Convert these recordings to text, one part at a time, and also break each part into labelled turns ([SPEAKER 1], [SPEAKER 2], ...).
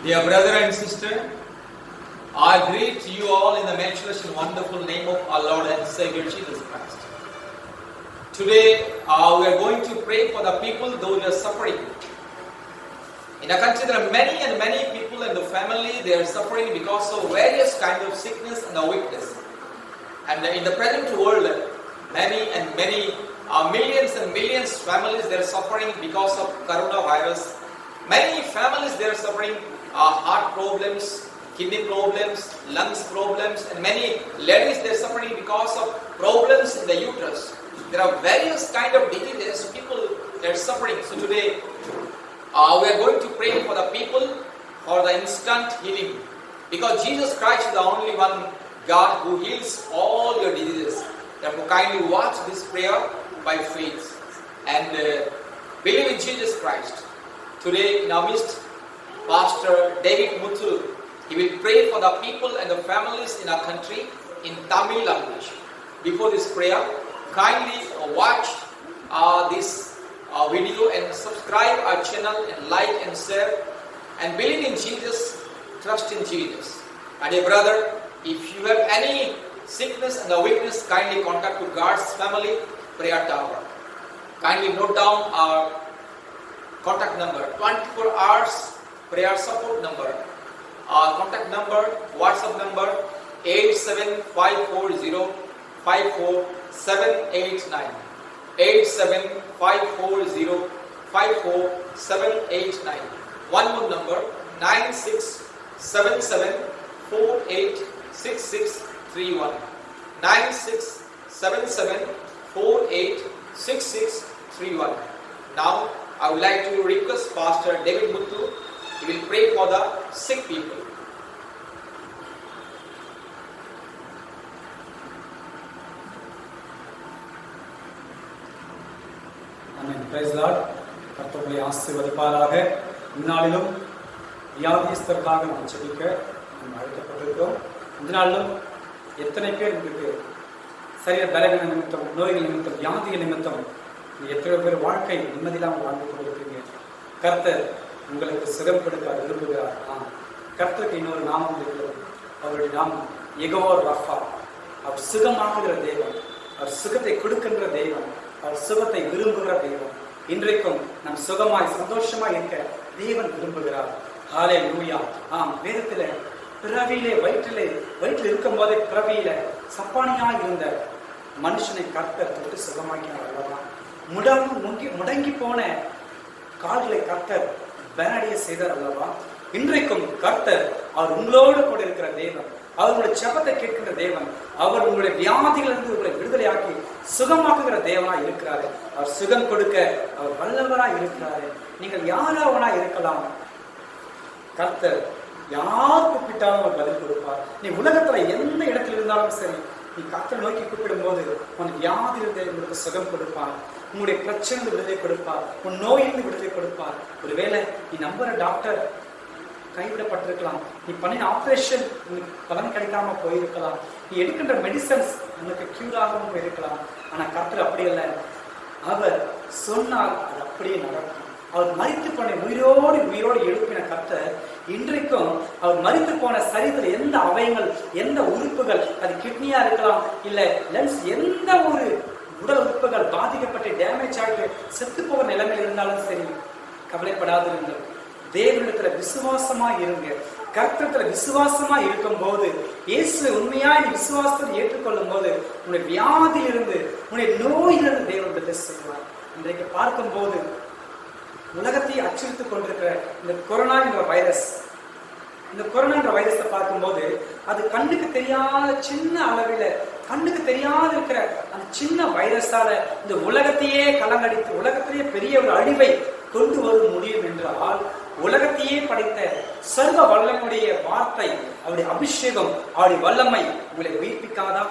[SPEAKER 1] Dear brother and sister, I greet you all in the matchless and wonderful name of our Lord and Savior Jesus Christ. Today, we are going to pray for the people those who are suffering. In our country, there are many and many people and the family, they are suffering because of various kinds of sickness and weakness. And in the present world, many and many millions and millions families, they are suffering because of coronavirus. Many families, they are suffering heart problems, kidney problems, lungs problems, and many ladies, they are suffering because of problems in the uterus. There are various kind of diseases, people, they are suffering. So today, we are going to pray for the people for the instant healing. Because Jesus Christ is the only one God who heals all your diseases. Therefore, kindly watch this prayer by faith and believe in Jesus Christ. Today, in our midst, Pastor David Muthu, he will pray for the people and the families in our country in Tamil language. Before this prayer, kindly watch this video and subscribe our channel and like and share and believe in Jesus, trust in Jesus. And dear brother, if you have any sickness and weakness, kindly contact to God's Family Prayer Tower. Kindly note down our contact number, 24 hours prayer support number. Our contact number, WhatsApp number 875405479. 875405479. One more number, 9677486631. 9677486631. Now, I would like to request Pastor David Muthu. He will pray for the sick people.
[SPEAKER 2] Amen. Praise the Lord. கர்த்தருடைய ஆசீர்வதிப்பாராக. இந்நாளிலும் வியாதியஸ்தருக்காக நாம் ஜெபிக்க நாம் அழைக்கப்பட்டிருக்கிறோம். இந்த நாளிலும் எத்தனை பேர் உங்களுக்கு சரீர பலவீன நிமித்தம், நோய்கள் நிமித்தம், வியாதிகள் நிமித்தம் எத்தனை பேர் வாழ்க்கை நிம்மதியில்லாமல் வாழ்ந்து கொண்டிருக்கிறீங்க. கர்த்தர் உங்களுக்கு சுகம் கொடுக்க விரும்புகிறார். கர்த்தருக்கு இன்னொரு நாமம் இருக்கிறது. அவருடைய நாமம் யெகோவா ரஃபா. அவர் சுகமாக்குகிற தேவன், அவர் சுகத்தை கொடுக்கின்ற தேவன், அவர் சுகத்தை விரும்புகிற தேவன். இன்றைக்கும் நம் சுகமாய் சந்தோஷமாய் இருக்க தேவன் விரும்புகிறார். ஹல்லேலூயா. வேதத்துல பிறவியிலே வயிற்றில் இருக்கும் போதே பிறவியில சப்பானியாய் இருந்த மனுஷனை கர்த்தர் தொட்டு சுகமாக்கினார் அல்லவா? முடங்கி போன கால்களை கர்த்தர் பலனடைய செய்தார் அல்லவா? இன்றைக்கும் கர்த்தர் அவர் உங்களோடு கூட இருக்கிற தேவன், அவருடைய ஜெபத்தை கேட்கின்ற தேவன், அவர் உங்களுடைய வியாதிகளிலிருந்து உங்களை விடுதலையாக்கி சுகமாக்குகிற தேவனாய் இருக்கிறாரு. அவர் சுகம் கொடுக்க அவர் வல்லவராய் இருக்கிறாரு. நீங்கள் யாராவனா இருக்கலாம், கர்த்தர் யார் கூப்பிட்டாலும் அவர் பதில் கொடுப்பார். நீ உலகத்துல எந்த இடத்துல இருந்தாலும் சரி, நீ கர்த்தரை நோக்கி கூப்பிடும் போது உன் வியாதியிலிருந்து உங்களுக்கு சுகம் கொடுப்பார், உங்களுடைய பிரச்சனை விடுதலை கொடுப்பார், உன் நோயிலிருந்து விடுதலை கொடுப்பார். ஒருவேளை நீ நம்புற டாக்டர் கைவிடப்பட்டிருக்கலாம், நீ பண்ணின ஆப்ரேஷன் உங்களுக்கு பலன் கிடைக்காம போயிருக்கலாம், நீ எடுக்கின்ற மெடிசன்ஸ் உங்களுக்கு கியூர் ஆகாம போயிருக்கலாம். ஆனா கர்த்தர் அப்படி இல்லை. அவர் சொன்னால் அது அப்படியே நடக்கும். அவர் மரித்து போன உயிரோடு எழுப்பின கர்த்தர் இன்றைக்கும் அவர் மரித்து போன சரீரத்தில் எந்த அவயங்கள், எந்த உறுப்புகள், அது கிட்னியா இருக்கலாம், இல்ல லென்ஸ், எந்த ஒரு உடல் உறுப்புகள் பாதிக்கப்பட்டு டேமேஜ் ஆகிட்டு செத்து போகிற நிலைமையில் இருந்தாலும் சரி, கவலைப்படாதிருங்கள். தேவனிடத்துல விசுவாசமா இருங்க. கர்த்தத்துல விசுவாசமா இருக்கும் போது, இயேசு உண்மையா நீ விசுவாசத்தை ஏற்றுக்கொள்ளும் போது உன்னுடைய வியாதியிலிருந்து, உன்னுடைய நோயிலிருந்து தேவனிடத்தை சொல்வார். இன்றைக்கு பார்க்கும் போது உலகத்தை அச்சுறுத்திக் கொண்டிருக்கிற இந்த கொரோனா என்ற வைரஸ், இந்த கொரோனா என்ற வைரஸை பார்க்கும்போது அது கண்ணுக்கு தெரியாத சின்ன அளவில், கண்ணுக்கு தெரியாத இருக்கிற அந்த சின்ன வைரஸால இந்த உலகத்தையே கலங்கடித்து, உலகத்திலேயே பெரிய ஒரு அழிவை கொண்டு வர முடியும் என்றால், உலகத்தையே படைத்த சர்வ வல்லமையுடைய வார்த்தை, அவருடைய அபிஷேகம், அவருடைய வல்லமை உங்களை உயிர்ப்பிக்காதா?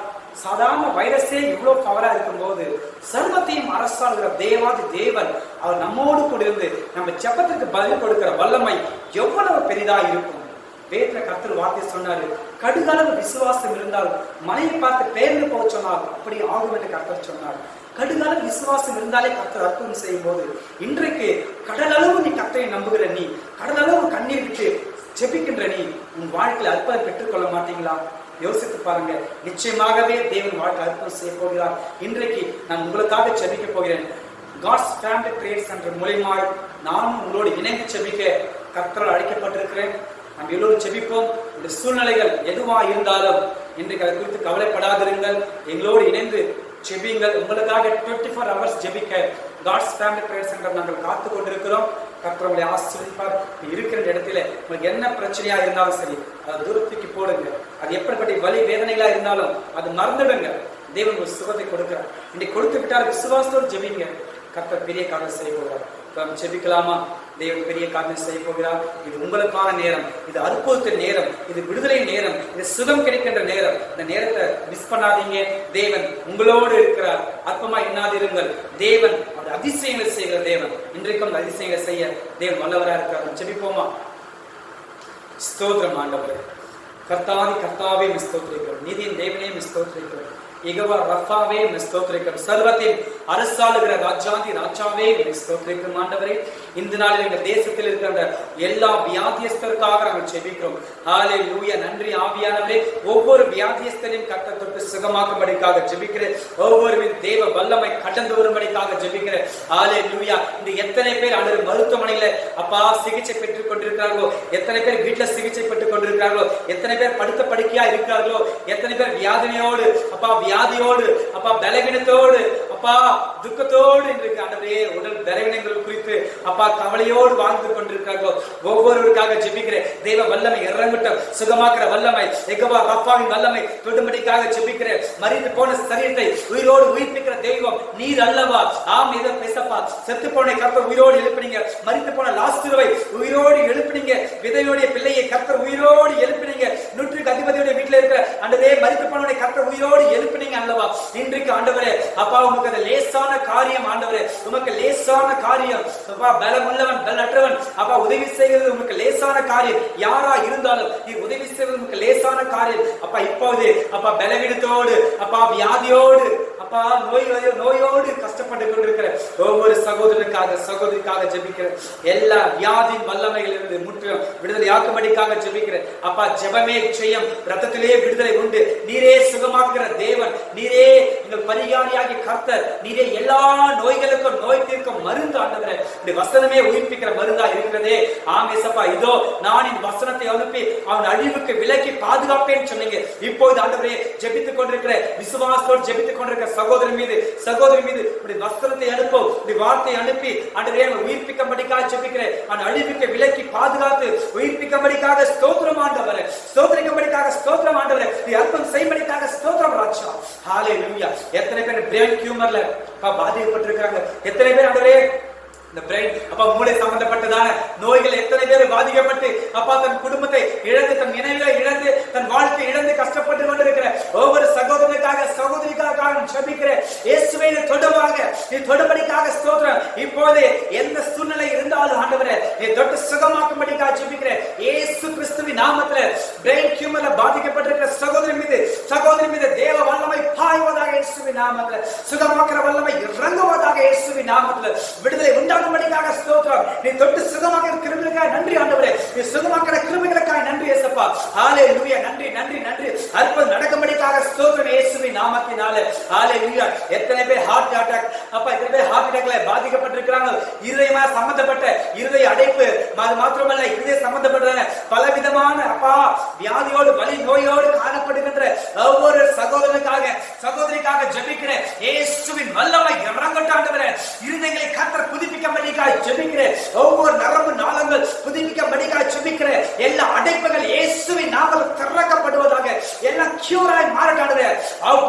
[SPEAKER 2] சாதாரண வைரஸே இவ்வளவு பவரா இருக்கும் போது சர்வத்தையும் அரசாளுகிற தேவாதி தேவன் அவர் நம்மோடு கூட இருந்து நம்ம ஜெபத்துக்கு பதில் கொடுக்கிற வல்லமை எவ்வளவு பெரிதா இருக்கும். வேதத்துல கர்த்தர் வார்த்தை சொன்னாரு, கடுகளவு விசுவாசம் இருந்தால் மலையை பார்த்து பெயர்ந்து போக சொன்னால் அப்படி ஆகும் என்று கர்த்தர் சொன்னார். கடுகளவு விசுவாசம் இருந்தாலே கர்த்தர் அற்புதம் செய்யும் போது, இன்றைக்கு கடலளவு நீ கர்த்தரை நம்புகிற நீ, கடலளவு கண்ணீர் விட்டு ஜெபிக்கின்ற நீ உன் வாழ்க்கையில் அற்புதம் பெற்றுக்கொள்ள மாட்டீங்களா? யோசித்து பாருங்க. நிச்சயமாகவே தேவன் வாழ்க்கை அற்புதம் செய்ய போகிறார். இன்றைக்கு நான் உங்களுக்காக ஜெபிக்க போகிறேன். காட்ஸ் ஃபேமிலி பிரேயர் சென்டர் மூலமாய் நானும் உங்களோடு இணைந்து ஜெபிக்க கர்த்தரால் அழைக்கப்பட்டிருக்கிறேன். நாம் எல்லோரும் ஜெபிப்போம். இந்த சூழ்நிலைகள் எதுவா இருந்தாலும் இன்றைக்கு அதை குறித்து கவலைப்படாதிருங்கள். எங்களோடு இணைந்து ஜெபியுங்கள். உங்களுக்காக 24 hours ஜெபிக்க காட்ஸ் ஃபேமிலி பிரேயர் சென்டர் நாங்கள் காத்து கொண்டிருக்கிறோம். கர்த்தர் உங்களை ஆசீர்வதிப்பார். இருக்கிற இடத்துல உங்களுக்கு என்ன பிரச்சனையா இருந்தாலும் சரி, அதை தூரத்துக்கு போடுங்க. அது எப்படிப்பட்ட வலி வேதனைகளா இருந்தாலும் அது மறந்துடுங்க. தேவன் ஒரு சுகத்தை கொடுக்கிறார். இன்னைக்கு கொடுத்து விட்டால் விசுவாசத்தோடு ஜெபிங்க. கர்த்தர் பெரிய காரியம் செய்ய போகிறார். ஜெபிக்கலாமா? தேவன் பெரிய காரியம் செய்ய போகிறார். இது உங்களுக்கான நேரம், இது அற்புதத்தின் நேரம், இது விடுதலை நேரம், இது சுகம் கிடைக்கின்ற நேரம். இந்த நேரத்தை மிஸ் பண்ணாதீங்க. தேவன் உங்களோடு இருக்கிறார். அற்பமா எண்ணாதிருங்கள். தேவன் அந்த அதிசயங்களை செய்கிற தேவன். இன்றைக்கும் அந்த அதிசயங்களை செய்ய தேவன் வல்லவராக இருக்கிறார். ஜெபிப்போமா? ஸ்தோத்திரம் ஆண்டவரே. கர்த்தாவே ஸ்தோத்திரிக்கிறோம். நீதியின் தேவனே ஸ்தோத்திரிக்கிறோம். யெகோவா ரஃபாவே ஸ்தோத்திரிக்கிறோம். சர்வத்தின் அரசாளுகிற ராஜாதி ராஜாவே ஸ்தோத்திரிக்கிறோம். ஆண்டவரே, இந்த நாளில் எங்கள் தேசத்தில் இருக்கிற எல்லா வியாதியஸ்தருக்காக நாங்கள் ஜெபிக்கிறோம். ஹல்லேலூயா. நன்றி ஆவியானவரே. ஒவ்வொரு வியாதியஸ்தரையும் கர்த்தர் தொட்டு சுகமாக்கும்படிக்காக ஜெபிக்கிறேன். ஒவ்வொரு தேவ வல்லமை கடந்து வரும்படிக்காக ஜெபிக்கிறேன். ஹல்லேலூயா. இந்த எத்தனை பேர் ஆண்டவர் மருத்துவமனையில அப்பா சிகிச்சை பெற்றுக் கொண்டிருக்கிறார்களோ, எத்தனை பேர் வீட்டில் சிகிச்சை பெற்றுக் கொண்டிருக்கிறார்களோ, எத்தனை பேர் படுத்த படுக்கையா இருக்கிறார்களோ, எத்தனை பேர் வியாதியோடு அப்பா வியாதியோடு அப்பா பலவீனத்தோடு அப்பா துக்கத்தோடு இன்றைக்கு ஆண்டவரே உடல் பலவீனங்கள் குறித்து அப்பா கவலையோடு வாழ்ந்து கொண்டிருக்கிறார்களோ ஒவ்வொருவருக்காக ஜெபிக்கிறேன். தெய்வ வல்லமை இறங்கட்டும். சுகமாக்குற வல்லமை யெகோவா ரஃபாவின் வல்லமை தொடும்படிக்காக ஜெபிக்கிறேன். மரித்து போன சரீரத்தை உயிரோடு உயிர்ப்பிக்கிற தெய்வம் நீர் அல்லவா? ஆம், இதை பேசப்பா. செத்து போன கர்த்தர் உயிரோடு எழுப்பினீங்க. மரித்து போன லாஸ்துவை உயிரோடு எழுப்பினீங்க. விதையோடைய பிள்ளையை கர்த்தர் உயிரோடு எழுப்பினீங்க. நூற்றுக்கு அதிபதியோட வீட்டில் இருக்கிற ஆண்டவரே மரித்து போனவனை கர்த்தர் உயிரோடு எழுப்பினீங்க அல்லவா? இன்றைக்கு ஆண்டவரே அப்பா உமக்கு அது லேசான காரியம். ஆண்டவரே உமக்கு லேசான காரியம். அப்பா பலமுள்ளவன் பலற்றவன் அப்பா உதவி செய்கிறது உமக்கு லேசான காரியம். யாரா இருந்தாலும் நீ உதவி செய்வது உமக்கு லேசான காரியம். அப்பா இப்போது அப்பா பலவீனத்தோடு அப்பா வியாதியோடு அப்பா நோயோடு கஷ்டப்பட்டு கொண்டிருக்கிற ஒவ்வொரு சகோதரிக்காக ஜெபிக்கிறேன். எல்லா வியாதியின் வல்லமைகளிலிருந்து முற்றிலும் விடுதலையாக்கும்படிக்காக ஜெபிக்கிறேன். அப்பா ஜெபமே ஜெயம், ரத்தத்திலே விடுதலை உண்டு. நீரே சுகமாக்குகிற தேவன், நீரே எங்கள் பரிகாரியாகிய கர்த்தர், நீரே எல்லா நோய்களுக்கும் நோய் தீர்க்கும் மருந்து. ஆண்டவரே இந்த வசனமே உயிர்ப்பிக்கிற மருந்தா இருக்கிறதே. ஆமேசப்பா, இதோ நான் இந்த வசனத்தை அனுப்பி அவன் அழிவுக்கு விலக்கி பாதுகாப்பேன்னு சொன்னீங்க. இப்போது ஆண்டவரே ஜெபித்துக் கொண்டிருக்கிற விசுவாசத்தோடு ஜெபித்துக் கொண்டிருக்கிற சகோதரி மீது உடைய வஸ்திரத்தை அனுப்பும், உடைய வார்த்தையை அனுப்பி ஆண்டவரே உயிர்ப்பிக்கும்படிக்காக ஜெபிக்கிறேன். அவன் அழிவுக்கு விலக்கி பாதுகாத்து உயிர்ப்பிக்கும்படிக்காக ஸ்தோத்திரம் ஆண்டவரே. ஸ்தோத்திரிக்கும்படிக்காக ஸ்தோத்திரம் ஆண்டவரே. அர்ப்பணம் செய்யும்படிக்காக ஸ்தோத்திரம் ராஜா. ஹல்லேலூயா. எத்தனை பேர் பிரெயின் டியூமர்ல பாதிக்கப்பட்டிருக்காங்க? எத்தனை பேர் ஆண்டவரே இந்த பிரெயின் அப்பா மூளை சம்பந்தப்பட்டதான நோய்கள் எத்தனை பேர் பாதிக்கப்பட்டு அப்பா தன் குடும்பத்தை இழந்து தன் நினைவுகளை இழந்து தன் வாழ்க்கை இழந்து கஷ்டப்பட்டு கொண்டிருக்கிற ஒவ்வொரு சகோதரிக்காக ஜெபிக்கிறேன். இயேசுவே தொடுவாங்க, நீ தொடும்படிக்காக ஸ்தோத்திரம். இப்போது எந்த சூழ்நிலை இருந்தாலும் ஆண்டவரே நீ தொட்டு சுகமாக்கும்படிக்காக ஜெபிக்கிறேன். இயேசு கிறிஸ்துவின் நாமத்தில் பிரெயின் டியூமர்ல பாதிக்கப்பட்டிருக்கிற சகோதரி மீது தேவ வல்லமை பாய்வதாக இயேசுவின் நாமத்தில், சுகமாக்குற வல்லமை இறங்குவதாக இயேசுவின் நாமத்தில், விடுதலை உண்டாகும்படிக்காக ஸ்தோத்திரம். நீ தொட்டு சுகமாக்குற கிருபைகளுக்காக நன்றி ஆண்டவரே. நீ சுகமாக்குற கிருபைகளுக்காக நன்றி இயேசுப்பா. ஹல்லேலூயா. நன்றி நன்றி நன்றி. அற்புதம் நடக்கும்படிக்காக ஸ்தோத்திரம் இயேசுவின் நாமத்தினாலே. ஹல்லேலூயா. எத்தனை பேர் ஹார்ட் அட்டாக் அப்பா எத்தனை பேர் ஹார்ட் அட்டாக்ல பாதிக்கப்பட்டிருக்கிறாங்க? இருதயமா சம்பந்தப்பட்ட இருதய அடைப்பு, அது மாத்திரமல்ல இருதய சம்பந்தப்பட்ட பலவிதமான அப்பா வியாதியோடு வலி நோயோடு காணப்படுகின்ற ஒவ்வொரு சகோதரிக்காக ஜெபிக்கிறேன். இயேசுவின் வல்லமை இறங்கட்டும் ஆண்டவரே. இருதயங்களை கர்த்தர் புதுப்பிக்கும்படிக்காக ஜெபிக்கிறேன். ஒவ்வொரு நரம்பு நாளங்கள் புதுப்பிக்கும்படிக்காக ஜெபிக்கிறேன். எல்லா அடைப்புகள் இயேசுவின் நாமத்தில் திறக்கப்படுவதாக, எல்லாம் கியூராய் மாறட்டாடுவே.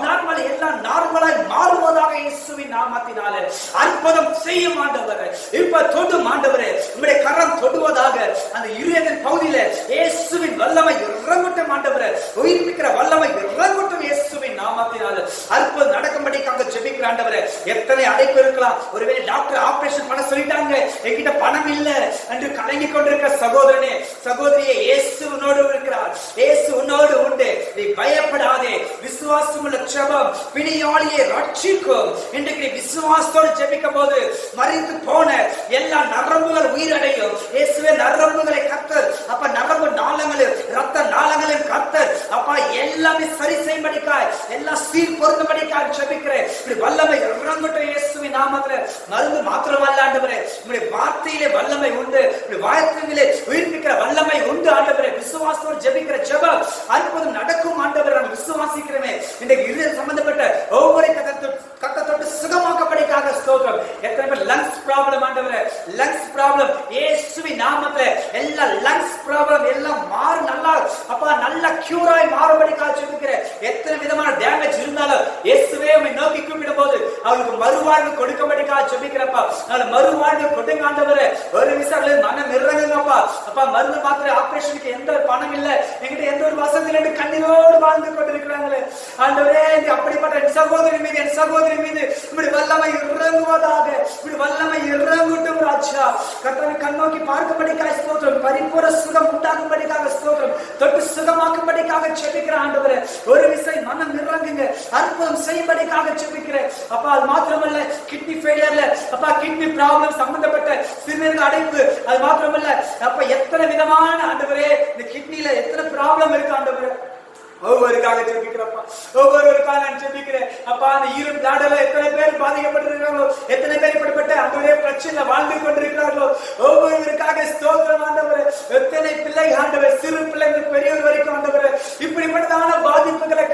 [SPEAKER 2] நார்மல் எல்லாம் நார்மலாய் மாறுவதாக இயேசுவின் நாமத்தினாலே. அற்புதம் செய்யும் ஆண்டவரே. இப்ப தொடும் ஆண்டவரே. உம்முடைய கரம் தொடுவதாக அந்த இருதயத்தின் பகுதியில இயேசுவின் வல்லமை இறங்கட்டும் ஆண்டவரே. உயிர்ப்பிக்கிற வல்லமை இறங்கட்டும் இயேசுவின் நாமத்தினாலே. அற்புதம் நடக்கும்படிக்காக ஜெபிக்கிற ஆண்டவரே. எத்தனை அடைப்பு இருக்கலாம். ஒருவேளை டாக்டர் ஆபரேஷன் பண்ண சொல்லிட்டாங்க, என்கிட்ட பணம் இல்ல என்று கலங்கி கொண்டிருக்கிற சகோதரியே இயேசு உன்னோடு இருக்கிறார். இயேசு உன்னோடு உண்டு. நீ பயப்படாதே. விசுவாசமுள்ள ஜெபம் பிணியாளியை ரட்சிக்கும். இன்றைக்கு விசுவாசத்தோடு ஜெபிக்கும் போது மரித்து போன எல்லா நரம்புகள் உயிரடையும். இயேசுவே நரம்புகளை கர்த்தர் அப்ப நரம்பு இறங்கட்டும் இயேசுவின் நாமத்திலே. மருந்து மாத்திரமல்ல ஆண்டவரே, உம்முடைய வார்த்தையிலே வல்லமை உண்டு, உம்முடைய வார்த்தையிலே உயிர்ப்பிக்கிற வல்லமை உண்டு ஆண்டவரே. விசுவாசத்தோடு ஜெபிக்கிற ஜெபம் அற்புதம் நடக்கும் ஆண்டவரே. நாங்கள் விசுவாசிக்கிறோமே. இன்றைக்கு இருதயம் சம்பந்தப்பட்ட ஒவ்வொரு கட்டத்தொட்டு சுகமாக்கப்படிக்காக ஸ்தோத்திரம். எத்தனை பேர் லங்ஸ் ப்ராப்ளம் ஆண்டவரே, லங்ஸ் ப்ராப்ளம் இயேசுவின் நாமத்திலே எல்லா லங்ஸ் ப்ராப்ளம் எல்லாம் மாறு, நல்லா அப்பா நல்ல கியூராய் மாறும்படிக்காக ஜெபிக்கிறேன். எத்தனை விதமான டேமேஜ் இருந்தாலும் இயேசுவே உம்மை நோக்கி கூப்பிடும்போது அவருக்கு மறுவாழ்வு கொடுக்கும்படிக்காக ஜெபிக்கிறப்பா. நல்ல மறுவாழ்வு கொடுங்க ஆண்டவரே. ஒரு விசாரில மனம் இறங்குங்கப்பா. அப்பா மருந்து மாத்திரை ஆபரேஷனுக்கு எந்த பணம் இல்லை, என்கிட்ட எந்த ஒரு வசதி இல்லை, கண்ணீரோடு வாழ்ந்து கொண்டிருக்கிறாங்களே ஆண்டவரே. அப்படிப்பட்ட சகோதரி மீது என் சகோதரி மீது இப்படி வல்லமை இறங்குவதாக, இப்படி வல்லமை இறங்கட்டும் ராஜா. கர்த்தரை கண்ணோக்கி பார்க்கும்படிக்காக ஸ்தோத்திரம். பரிபூர்ண சுகம் உண்டாகும்படிக்காக ஸ்தோத்திரம். தொட்டு சுகமாக்கும்படிக்காக ஜெபிக்கிற ஆண்டவரே. ஒரு விசை மனம் இறங்குங்க, அற்புதம் செய்யும்படிக்காக ஜெபிக்கிறேன் அப்பா. அது மாத்திரமல்ல, கிட்னி ஃபெயிலியர்ல அப்பா, கிட்னி ப்ராப்ளம் சம்பந்தப்பட்ட சிறுநீரக அடைப்பு, அது மாத்திரமல்ல அப்ப எத்தனை விதமான ஆண்டவரே இந்த கிட்னில எத்தனை ப்ராப்ளம் இருக்கு ஆண்டவரே. ஒவ்வொருக்காக ஜெபிக்கிறப்பா, ஒவ்வொருவருக்காக நான் ஜெபிக்கிறேன் அப்பா. அந்த ஈரம் தாடல எத்தனை பேர் பாதிக்கப்பட்டிருக்கிறார்களோ, எத்தனை பேர் இப்படிப்பட்ட ஆண்டவரே பிரச்சனை வாழ்ந்து கொண்டிருக்கிறார்களோ, ஒவ்வொருவருக்காக ஸ்தோத்திரம் ஆண்டவரே. எத்தனை பிள்ளை ஆண்டவரே, சிறு பிள்ளை பெரியவர் வரைக்கும் ஆண்டவரே இப்படிப்பட்டதான பாதிப்புகளை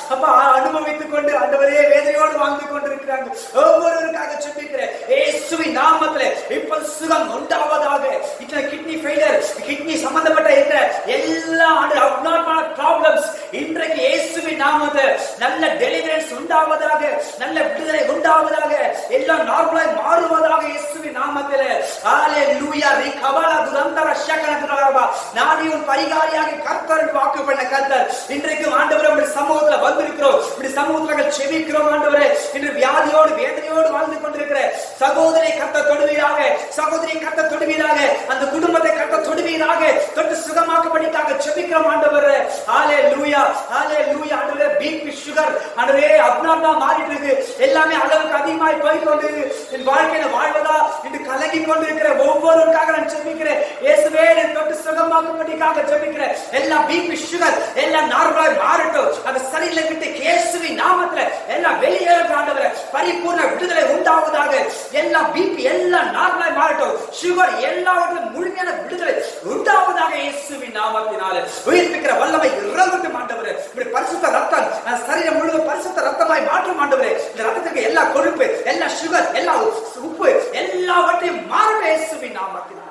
[SPEAKER 2] அப்பா அனுபவித்துக் கொண்டு ஆண்டவரே வேதனையோடு வாழ்ந்து கொண்டிருக்கிறாங்க. ஒவ்வொருவருக்காக ஜெபிக்கிறேன் இயேசுவின் நாமத்திலே. இப்ப சுகம் உண்டாவதாக. இத்தனை கிட்னி ஃபெயிலியர், கிட்னி சம்பந்தப்பட்ட இருக்கிற எல்லா அப்நார்மல் ப்ராப்ளம்ஸ் இன்றைக்கு இயேசுவின் நாமத்திலே நல்ல டெலிவரன்ஸ் உண்டாவதாக, நல்ல விடுதலை உண்டாவதாக, எல்லாம் நார்மலாய் மாறுவதாக இயேசுவின் நாமத்திலே. ஹalleluya. ரிகபல துரந்தர ஷகனதுரபா. நானியும் பரிகாரியாக கர்த்தர் வாக்கு பண்ண கர்த்தர் இன்றைக்கு ஆண்டவரே உம்முடைய சமூகத்துல வந்திருக்கிறோம். உம்முடைய சமூகத்துல ஜெபிக்கிறோம் ஆண்டவரே. இன்று வியாதியோடு வேதனையோடு வாழ்ந்து கொண்டிருக்கிற சகோதரி கர்த்தர் தொடுவீராக, சகோதரி கர்த்தர் தொடுவீராக, அந்த குடும்பத்தை கர்த்தர் தொடுவீராக. தொட்டு சுகமாக்கும்படிக்காக ஜெபிக்கிறோம் ஆண்டவரே. ஹalleluya, ஹalleluya. ஆண்டவரே பிபி சுகர் ஆண்டவரே அப்நார்மலா மாறிட்டு இருக்கு, எல்லாமே அளவுக்கு அதிகமாய் போய் கொண்டு என் வாழ்க்கையில வாழ்வதா என்று கலங்கி கொண்டிருக்கிற ஒவ்வொருவருக்காக நான் ஜெபிக்கிறேன் இயேசுவே. தொட்டு சுகமாக்கும்படிக்காக ஜெபிக்கிறேன். எல்லா பிபி சுகர் எல்லாம் நார்மலாய் மாறட்டும். அந்த சரீரத்தை விட்டு இயேசுவின் நாமத்திலே எல்லாம் வெளியேறட்டும் ஆண்டவரே. பரிபூர்ண விடுதலை உண்டாவதாக. எல்லா பிபி எல்லாம் நார்மலாய் மாறட்டும். சுகர் எல்லாவற்றிலும் முழுமையான விடுதலை உண்டாவதாக இயேசுவின் நாமத்தினாலே. உயிர்ப்பிக்கிற வல்லமை இறங்கட்டும் ஆண்டவரே. இப்படி பரிசுத்த ரத்தம் அந்த சரீரம் முழுவதும் பரிசுத்த ரத்தமாய் மாற்றும் ஆண்டவரே. இந்த ரத்தத்துக்கு எல்லா கொழுப்பு, எல்லா சுகர், எல்லா உப்பு எல்லாவற்றையும் மாறட்டும் இயேசுவின் நாமத்தினாலே.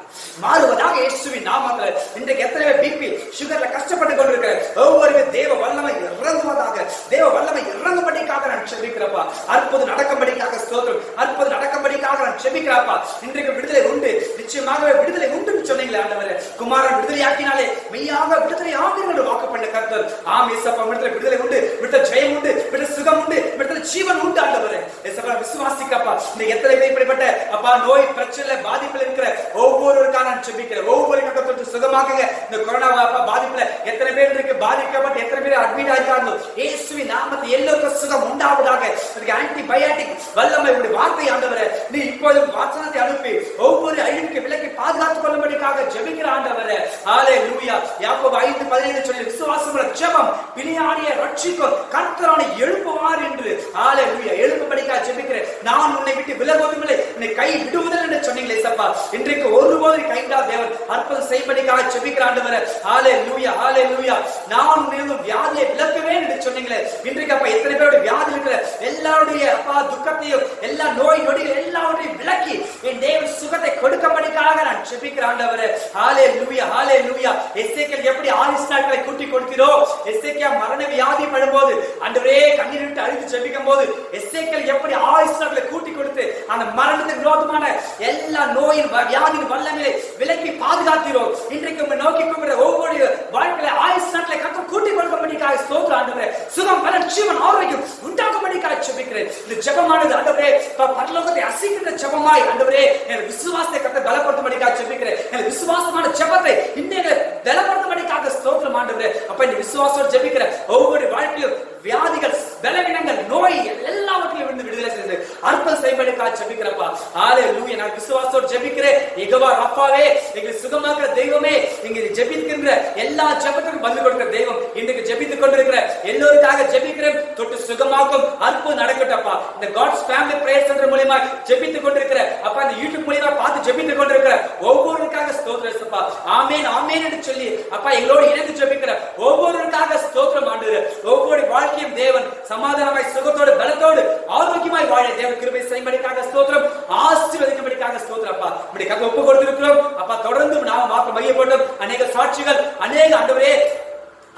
[SPEAKER 2] மாறுவதாக இயேசுவின் நாமத்திலே. இன்றைக்கு எத்தனை பேர் பிபி சுகர்ல கஷ்டப்பட்டு கொண்டிருக்கிற ஒவ்வொரு தேவ வல்லமை இறங்குவதாக, தேவ வல்லமை இறங்கும்படிக்காக நான் ஜெபிக்கிறப்பா. அற்புதம் நடக்கும்படிக்காக ஸ்தோத்திரம். அற்புதம் நடக்கும்படிக்காக நான் ஜெபிக்கிறப்பா. இன்றைக்கு விடுதலை உண்டு, நிச்சயமாகவே விடுதலை உண்டுன்னு சொன்னீங்களே ஆண்டவரே. குமாரன் விடுதலையாக்கினாலே மெய்யாக விடுதலை ஆவீர்கள் வாக்கு பண்ண கர்த்தர். ஆம் இயேசப்பா, விடுதலை விடுதலை உண்டு, விடுதலை ஜெயம் உண்டு, விடுதலை சுகம் உண்டு, விடுதலை ஜீவன் உண்டு ஆண்டவரே. இயேசப்பா விசுவாசிக்கப்பா. இந்த எத்தனை பேர் இப்படிப்பட்ட அப்பா நோய் பிரச்சனை பாதிப்பில் இருக்கிற ஒவ்வொருவருக்காக நான் ஜெபிக்கிறேன். ஒவ்வொரு கட்டத்தொட்டு சுகமாக்குங்க. இந்த கொரோனா பாதிப்புல எத்தனை பேர் இருக்கு பாதிக்கப்பட்டு, எத்தனை பேர் அட்மிட் ஆயிருக்காங்க இயேசுவின் நாமத்தில் எல்லோருக்கும் சுகம் உண்டாவதாக. அதுக்கு ஆன்டிபயோட்டிக் வல்லமை உடைய வார்த்தை ஆண்டவரே. நீ இப்போதும் வாசனத்தை அனுப்பி ஒவ்வொரு அழிவுக்கு விலக்கி பாதுகாத்துக் கொள்ளும்படிக்காக ஜெபிக்கிற ஆண்டவரே. ஹalleluya. யாக்கோபு 5:15 சொல்லி விசுவாசமுள்ள ஜெபம் பிணியாடியை ரட்சிக்கும், கர்த்தரானை எழுப்புவார் என்று. ஹalleluya. எழுப்பும்படிக்காக ஜெபிக்கிறேன். நான் உன்னை விட்டு விலகுவதில்லை, உன்னை கை விடுவதில்லை என்று சொன்னீங்களே சப்பா. இன்றைக்கு ஒருபோது கைண்டா தேவன் அற்புதம் செய்யும்படிக்காக ஜெபிக்கிற ஆண்டவரே. ஹalleluya, ஹalleluya. நான் உன்னை வியாதியை விலக்குவேன் என்று சொன்னீங்களே. இன்றைக்கு அப்பா எத்தனை பேருடைய வியாதி இருக்கிற எல்லாருடைய அப்பா துக்கத்தையும் எல்லா நோய் நொடிகள் எல்லாவற்றையும் விலக்கி என் தேவன் சுகத்தை கொடுக்கும்படிக்காக நான் ஜெபிக்கிற ஆண்டவரே. ஹalleluya, ஹalleluya. எசேக்கியேல் எப்படி 6 நாட்களை கூட்டி கொடுத்தீரோ, எசேக்கியா மரண வியாதி படும்போது ஆண்டவரே கண்ணீர் விட்டு அழுது ஜெபிக்கும் போது எசேக்கியேல் எப்படி 6 நாட்களை கூட்டி கொடுத்து அந்த மரணத்துக்கு விரோதமான எல்லா நோயின் வியாதியின் வல்லமையை விலக்கி பாதுகாத்தீரோ. இன்றைக்கு உம்மை நோக்கி கூப்பிடுற ஒவ்வொரு வாழ்க்கையில 6 நாட்களை கர்த்தர் கூட்டி கொடுக்கும்படிக்காக ஸ்தோத்திரம் ஆண்டவரே. சுகம் பலன் ஜீவன் ஆரோக்கியம் உண்டாகும்படிக்காக ஜெபிக்கிறேன். இந்த ஜெபமானது ஆண்டவரே பரலோகத்தை அசைக்கிற ஜெபமாய் ஆண்டவரே என் விசுவாசத்தை கர்த்தர் பலப்படுத்தும்படிக்காக ஜெபிக்கிறேன். என் விசுவாசமான ஜெபத்தை இன்னைக்கு பலப்படுத்தும்படிக்காக ஸ்தோத்திரம் ஆண்டவரே. அப்ப இந்த விசுவாசத்தோடு ஜெபிக்கிற ஒவ்வொரு வாழ்க்கையிலும் வியாதிகள், பலவீனங்கள், நோய் எல்லாவற்றிலும் இருந்து விடுதலை செய்து அற்புதம் செய்யும்படிக்காக ஜெபிக்கிறப்பா. ஹalleluya. நான் விசுவாசத்தோடு ஜெபிக்கிறேன். யெகோவா ரப்பாவே, எங்களை சுகமாக்குற தெய்வமே, எங்களை ஜெபிக்கின்ற எல்லா ஜெபத்துக்கும் பதில் கொடுக்கிற தெய்வம், இன்றைக்கு ஜெபித்துக் கொண்டிருக்கிற எல்லோருக்காக ஜெபிக்கிறேன். தொட்டு சுகமாக்கும் அற்புதம் நடக்கட்டப்பா. இந்த காட்ஸ் ஃபேமிலி பிரேயர் சென்டர் மூலமா ஜெபித்துக் கொண்டிருக்கிற அப்பா, இந்த யூடியூப் மூலமா பார்த்து ஜெபித்துக் கொண்டிருக்கிற ஒவ்வொருவருக்காக ஸ்தோத்திரம் இயேசுப்பா. ஆமென் ஆமென் என்று சொல்லி அப்பா எங்களோடு இணைந்து ஜெபிக்கிற ஒவ்வொருவருக்காக ஸ்தோத்திரம் ஆண்டவரே. ஒவ்வொரு வாழ்க்கையும் தேவன் சமாதானமாய் சுகத்தோடு பலத்தோடு ஆரோக்கியமாய் வாழ தேவன் கிருபை செய்யும்படிக்காக ஸ்தோத்திரம், ஆசீர்வதிக்கும்படிக்காக ஸ்தோத்திரம் அப்பா. இப்படி கர்த்தர் ஒப்பு கொடுத்திருக்கிறோம் அப்பா. தொடர்ந்து நாம மாத்திரம் மையப்பட்டோம். அநேக சாட்சிகள், அநேக ஆண்டவரே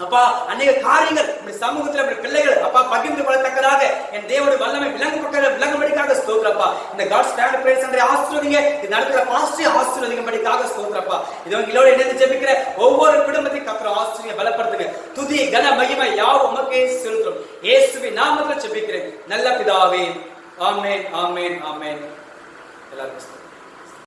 [SPEAKER 2] அப்பா, அநேக காரியங்கள் இந்த சமூகத்தில் நம்ம பிள்ளைகள் அப்பா பகிர்ந்து கொள்ளத்தக்கதாக என் தேவனுடைய வல்லமை விளங்கும்படிக்காக ஸ்தோத்திரப்பா. இந்த காட்ஸ் ஃபேமிலி பிரேயர் சென்டரை ஆசீர்வதிங்க. இது நடக்கிற பாஸ்டரை ஆசீர்வதிக்கும்படிக்காக ஸ்தோத்திரப்பா. இதோ எங்களோட இணைந்து ஜெபிக்கிற ஒவ்வொரு குடும்பத்தையும் கர்த்தர் ஆசீர்வதிங்க, பலப்படுத்துங்க. துதி கன மகிமை யாவும் உமக்கே செலுத்துறோம். இயேசுவின் நாமத்தில் ஜெபிக்கிறேன் நல்ல பிதாவே. ஆமென் ஆமென் ஆமென். எல்லாரும்